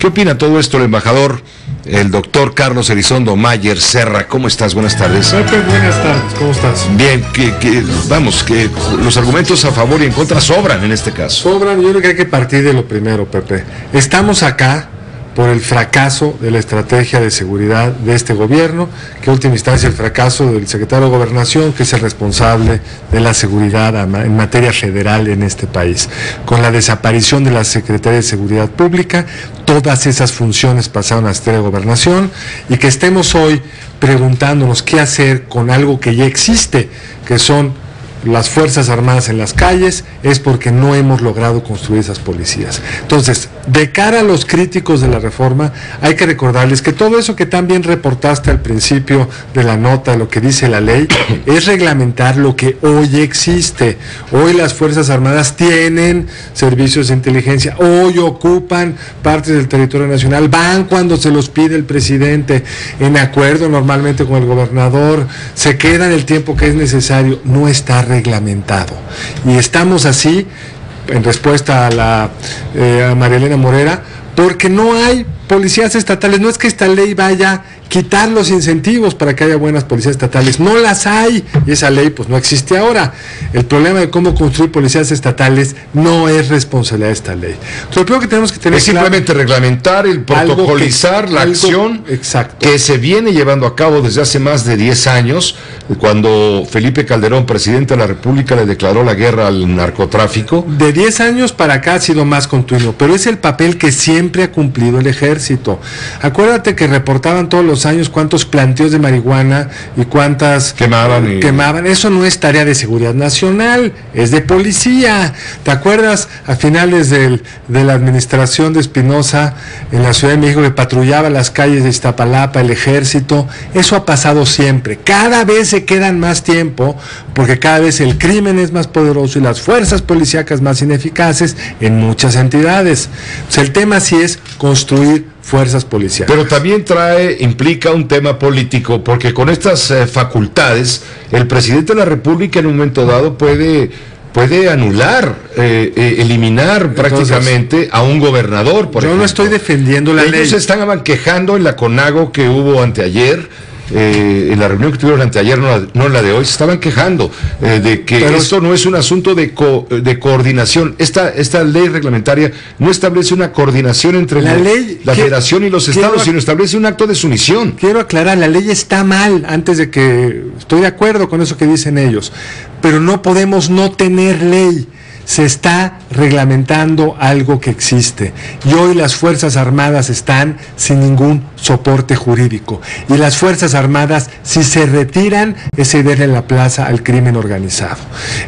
¿Qué opina todo esto el embajador, el doctor Carlos Elizondo Mayer Serra? ¿Cómo estás? Buenas tardes. Pepe, buenas tardes, ¿cómo estás? Bien, vamos, que los argumentos a favor y en contra sobran en este caso. Sobran, yo creo que hay que partir de lo primero, Pepe. Estamos acá por el fracaso de la estrategia de seguridad de este gobierno, que en última instancia el fracaso del secretario de Gobernación, que es el responsable de la seguridad en materia federal en este país. Con la desaparición de la Secretaría de Seguridad Pública, todas esas funciones pasaron a la Secretaría de Gobernación, y que estemos hoy preguntándonos qué hacer con algo que ya existe, que son las Fuerzas Armadas en las calles, es porque no hemos logrado construir esas policías. Entonces, de cara a los críticos de la reforma, hay que recordarles que todo eso que tan bien reportaste al principio de la nota, lo que dice la ley, es reglamentar lo que hoy existe. Hoy las Fuerzas Armadas tienen servicios de inteligencia, hoy ocupan partes del territorio nacional, van cuando se los pide el presidente, en acuerdo normalmente con el gobernador, se quedan el tiempo que es necesario, no está reglamentado. Y estamos así, en respuesta a María Elena Morera, porque no hay policías estatales. No es que esta ley vaya a quitar los incentivos para que haya buenas policías estatales, no las hay, y esa ley pues no existe ahora. El problema de cómo construir policías estatales no es responsabilidad de esta ley. Entonces, lo primero que tenemos que tener es simplemente reglamentar, el protocolizar la acción que se viene llevando a cabo desde hace más de 10 años, cuando Felipe Calderón, presidente de la República, le declaró la guerra al narcotráfico. De 10 años para acá ha sido más continuo, pero es el papel que siempre ha cumplido el ejército. Acuérdate que reportaban todos los años cuántos planteos de marihuana y cuántas quemaban. Eso no es tarea de seguridad nacional, es de policía. ¿Te acuerdas a finales de la administración de Espinosa en la Ciudad de México, que patrullaba las calles de Iztapalapa el ejército? Eso ha pasado siempre. Cada vez se quedan más tiempo, porque cada vez el crimen es más poderoso y las fuerzas policíacas más ineficaces en muchas entidades. O sea, el tema sí es construir fuerzas policiales. Pero también implica un tema político, porque con estas facultades, el presidente de la República en un momento dado puede anular, eliminar prácticamente a un gobernador, por ejemplo. Yo no estoy defendiendo la ley. Ellos se estaban quejando en la CONAGO que hubo anteayer, en la reunión que tuvieron anteayer, no en la de hoy, se estaban quejando de que esto no es un asunto de coordinación. Esta ley reglamentaria no establece una coordinación entre la Federación y los estados, sino establece un acto de sumisión. Quiero aclarar, la ley está mal, antes de que estoy de acuerdo con eso que dicen ellos, pero no podemos no tener ley. Se está reglamentando algo que existe, y hoy las Fuerzas Armadas están sin ningún soporte jurídico, y las Fuerzas Armadas, si se retiran, es cederle la plaza al crimen organizado.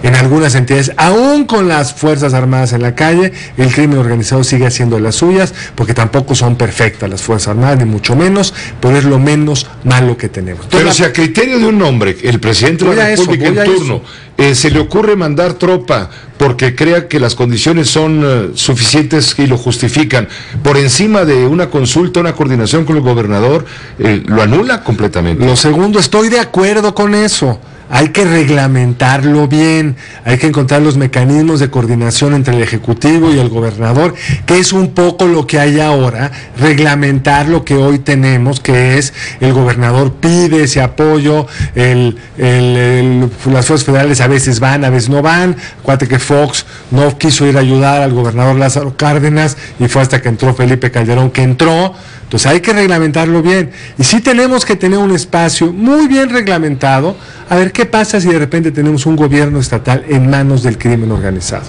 En algunas entidades, aún con las Fuerzas Armadas en la calle, el crimen organizado sigue haciendo las suyas, porque tampoco son perfectas las Fuerzas Armadas, ni mucho menos, pero es lo menos malo que tenemos. Pero si a criterio de un hombre, el presidente de la República en turno, se le ocurre mandar tropa porque crea que las condiciones son suficientes y lo justifican, por encima de una consulta, una coordinación con el gobernador, lo anula completamente. Lo segundo, estoy de acuerdo con eso. Hay que reglamentarlo bien, hay que encontrar los mecanismos de coordinación entre el Ejecutivo y el gobernador, que es un poco lo que hay ahora, reglamentar lo que hoy tenemos, que es el gobernador pide ese apoyo, las fuerzas federales a veces van, a veces no van. Acuérdate que Fox no quiso ir a ayudar al gobernador Lázaro Cárdenas, y fue hasta que entró Felipe Calderón que entró. Entonces hay que reglamentarlo bien, y sí tenemos que tener un espacio muy bien reglamentado. A ver qué pasa si de repente tenemos un gobierno estatal en manos del crimen organizado.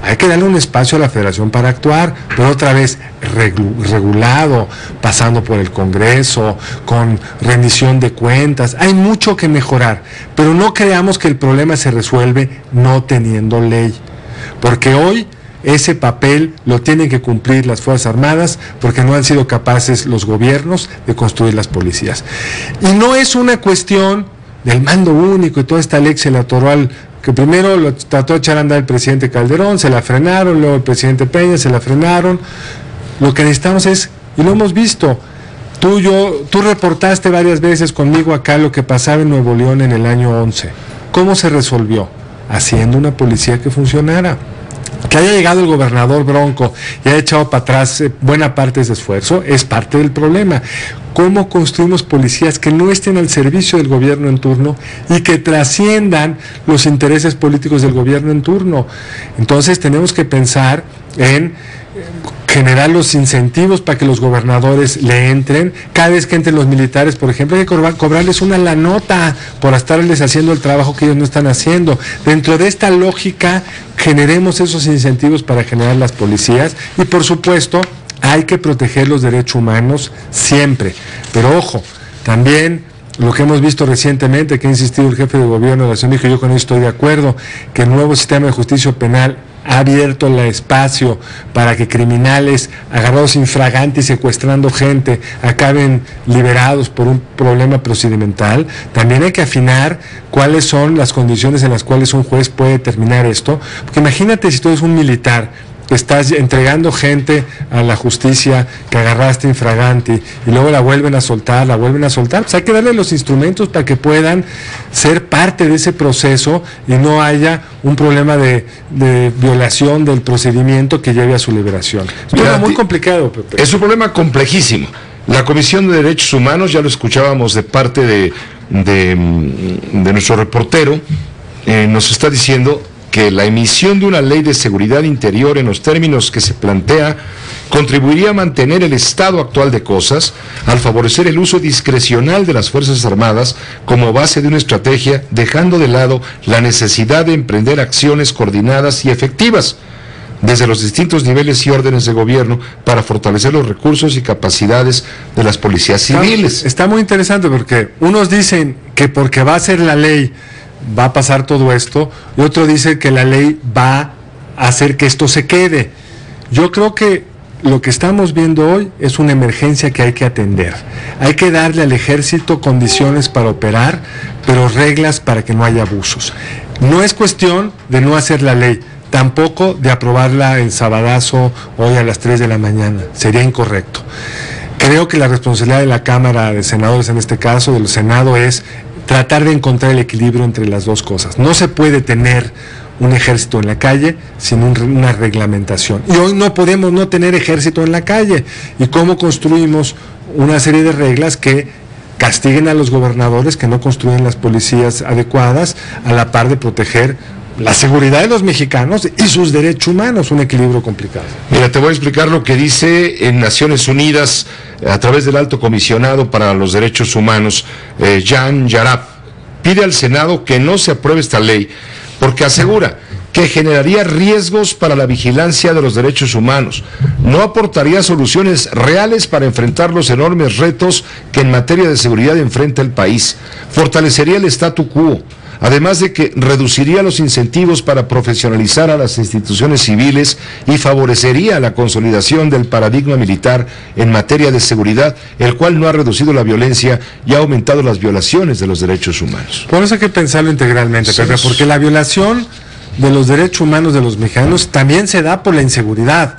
Hay que darle un espacio a la Federación para actuar, pero otra vez regulado, pasando por el Congreso, con rendición de cuentas. Hay mucho que mejorar, pero no creamos que el problema se resuelve no teniendo ley, porque hoy ese papel lo tienen que cumplir las Fuerzas Armadas, porque no han sido capaces los gobiernos de construir las policías. Y no es una cuestión del mando único, y toda esta ley se la atoró que primero lo trató de echar a andar el presidente Calderón, se la frenaron, luego el presidente Peña, se la frenaron. Lo que necesitamos es, y lo hemos visto, tú reportaste varias veces conmigo acá lo que pasaba en Nuevo León en el año 11. ¿Cómo se resolvió? Haciendo una policía que funcionara. Que haya llegado el gobernador Bronco y haya echado para atrás buena parte de ese esfuerzo es parte del problema. ¿Cómo construimos policías que no estén al servicio del gobierno en turno y que trasciendan los intereses políticos del gobierno en turno? Entonces tenemos que pensar en generar los incentivos para que los gobernadores le entren. Cada vez que entren los militares, por ejemplo, hay que cobrarles una la nota por estarles haciendo el trabajo que ellos no están haciendo. Dentro de esta lógica, generemos esos incentivos para generar las policías y, por supuesto, hay que proteger los derechos humanos siempre. Pero ojo, también lo que hemos visto recientemente, que ha insistido el jefe de gobierno de la Ciudad de México, yo con eso estoy de acuerdo, que el nuevo sistema de justicia penal ha abierto el espacio para que criminales agarrados infraganti secuestrando gente acaben liberados por un problema procedimental. También hay que afinar cuáles son las condiciones en las cuales un juez puede determinar esto, porque imagínate si tú eres un militar que estás entregando gente a la justicia que agarraste infraganti y luego la vuelven a soltar, pues hay que darle los instrumentos para que puedan ser parte de ese proceso y no haya un problema de violación del procedimiento que lleve a su liberación. Es un problema muy complicado, Pepe. Es un problema complejísimo. La Comisión de Derechos Humanos, ya lo escuchábamos de parte de nuestro reportero, nos está diciendo que la emisión de una ley de seguridad interior en los términos que se plantea contribuiría a mantener el estado actual de cosas al favorecer el uso discrecional de las Fuerzas Armadas como base de una estrategia, dejando de lado la necesidad de emprender acciones coordinadas y efectivas desde los distintos niveles y órdenes de gobierno para fortalecer los recursos y capacidades de las policías civiles. Está muy interesante porque unos dicen que porque va a ser la ley va a pasar todo esto, y otro dice que la ley va a hacer que esto se quede. Yo creo que lo que estamos viendo hoy es una emergencia que hay que atender. Hay que darle al ejército condiciones para operar, pero reglas para que no haya abusos. No es cuestión de no hacer la ley, tampoco de aprobarla en sabadazo hoy a las 3 de la mañana. Sería incorrecto. Creo que la responsabilidad de la Cámara de Senadores, en este caso, del Senado, es tratar de encontrar el equilibrio entre las dos cosas. No se puede tener un ejército en la calle sin una reglamentación. Y hoy no podemos no tener ejército en la calle. ¿Y cómo construimos una serie de reglas que castiguen a los gobernadores que no construyen las policías adecuadas a la par de proteger la seguridad de los mexicanos y sus derechos humanos? Un equilibrio complicado. Mira, te voy a explicar lo que dice en Naciones Unidas a través del Alto Comisionado para los Derechos Humanos, Jan Yarab. Pide al Senado que no se apruebe esta ley porque asegura que generaría riesgos para la vigilancia de los derechos humanos, no aportaría soluciones reales para enfrentar los enormes retos que en materia de seguridad enfrenta el país, fortalecería el statu quo, además de que reduciría los incentivos para profesionalizar a las instituciones civiles y favorecería la consolidación del paradigma militar en materia de seguridad, el cual no ha reducido la violencia y ha aumentado las violaciones de los derechos humanos. Por eso hay que pensarlo integralmente, Pepe, porque la violación de los derechos humanos de los mexicanos también se da por la inseguridad.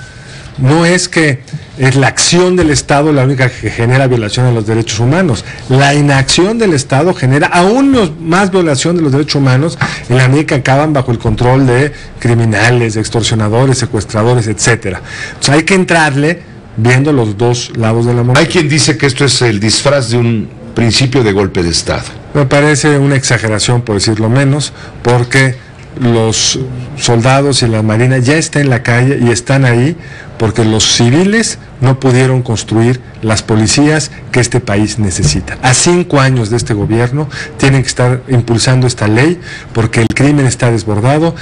No es que es la acción del Estado la única que genera violación a los derechos humanos. La inacción del Estado genera aún más violación de los derechos humanos en la medida que acaban bajo el control de criminales, extorsionadores, secuestradores, etcétera. Entonces hay que entrarle viendo los dos lados de la moneda. Hay quien dice que esto es el disfraz de un principio de golpe de Estado. Me parece una exageración, por decirlo menos, porque los soldados y la marina ya están en la calle y están ahí porque los civiles no pudieron construir las policías que este país necesita. A 5 años de este gobierno tienen que estar impulsando esta ley porque el crimen está desbordado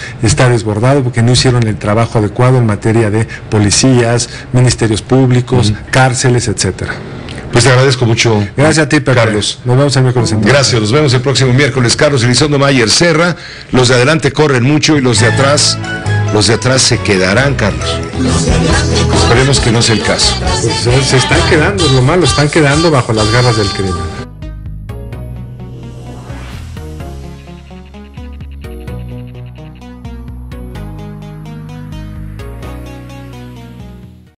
porque no hicieron el trabajo adecuado en materia de policías, ministerios públicos, cárceles, etcétera. Pues te agradezco mucho. Gracias a ti, Pepe. Carlos. Nos vemos el miércoles. Gracias, nos vemos el próximo miércoles. Carlos Elizondo Mayer Serra. Los de adelante corren mucho y los de atrás se quedarán, Carlos. Esperemos que no sea el caso. Pues se están quedando, es lo malo, están quedando bajo las garras del crimen.